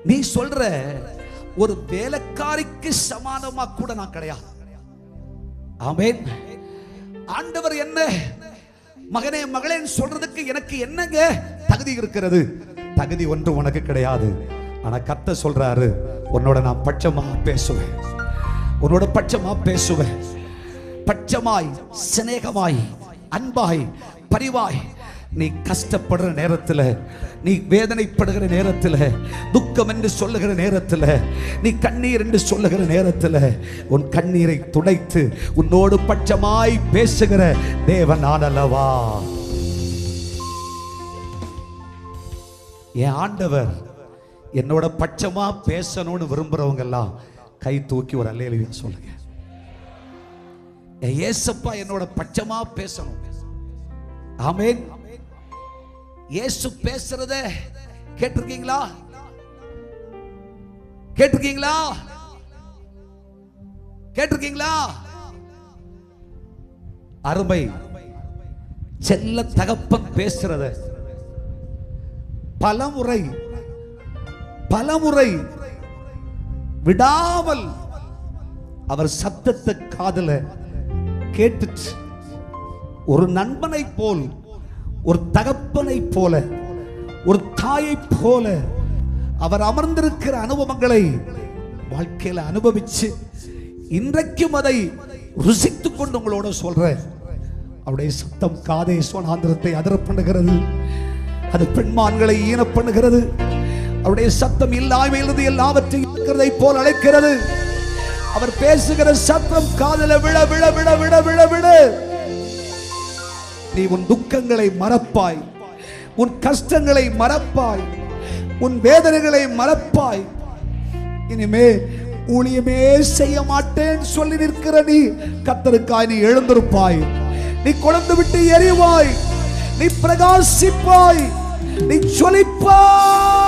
நீ சொல்ற ஒரு வேலைக்காரிக்கு சமானமா கூட நான் கிடையாது. ஆமென். ஆண்டவர் என்ன மகனே மகளேன்னு சொல்றதுக்கு எனக்கு என்னங்க தகுதி இருக்கிறது? தகுதி ஒன்று உனக்கு கிடையாது. ஆனா கர்த்தர் சொல்றாரு, உன்னோட நான் பட்சமா பேசுவேன், உன்னோட பட்சமா பேசுவேன். பட்சமாய், சிநேகமாய், அன்பாய், பரிவாய். நீ கஷ்டப்படுற நேரத்தில், நீ வேதனைப்படுகிற நேரத்தில், துக்கம் என்று சொல்லுகிற நேரத்தில், நீ கண்ணீர் என்று சொல்லுகிற நேரத்தில் உன் கண்ணீரை துடைத்து உன்னோடு பட்சமாய் பேசுகிற தேவன் நான் அல்லவா? என் ஆண்டவர் என்னோட பட்சமா பேசணும்னு விரும்புறவங்க எல்லாம் கை தூக்கி ஒரு அல்லேலூயா சொல்லுங்க. ஏசப்பா என்னோட பட்சமா பேசணும். ஆமென். இயேசு பேசுறத கேட்டிருக்கீங்களா? கேட்டிருக்கீங்களா? கேட்டிருக்கீங்களா? அருமை செல்ல தகப்பன் பேசுறத பலமுறை விடாமல் அவர் சத்தத்தை காதுல கேட்டுச்சு. ஒரு நண்பனை போல், ஒரு தகப்பனை போல, ஒரு தாயை போல அவர் அமர்ந்திருக்கிற அனுபவங்களை வாழ்க்கையில அனுபவிச்சு இன்றைக்கும் அதை ருசித்துக் கொண்டு உங்களோட சொல்றேன். அவருடைய சத்தம் காதை சோனாந்திரத்தை அதிர பண்ணுகிறது. அது பெண்மான்களை ஈன பண்ணுகிறது. அவருடைய சத்தம் இல்லாமையிலிருந்து எல்லாவற்றையும் இருக்கிறதை போல் அழைக்கிறது. அவர் பேசுகிற சத்தம் காதல விழ விழ விழ விழ விழ விழ. நீ உன் துக்கங்களை மறப்பாய், உன் கஷ்டங்களை மறப்பாய், உன் வேதனைகளை மறப்பாய். இனிமே ஊழியமே செய்ய மாட்டேன் சொல்லி நிற்கிற நீ கர்த்தருக்காய் நீ எழுந்திருப்பாய். நீ கொழுந்து விட்டு எரிவாய், நீ பிரகாசிப்பாய், நீ ஜொலிப்பாய்.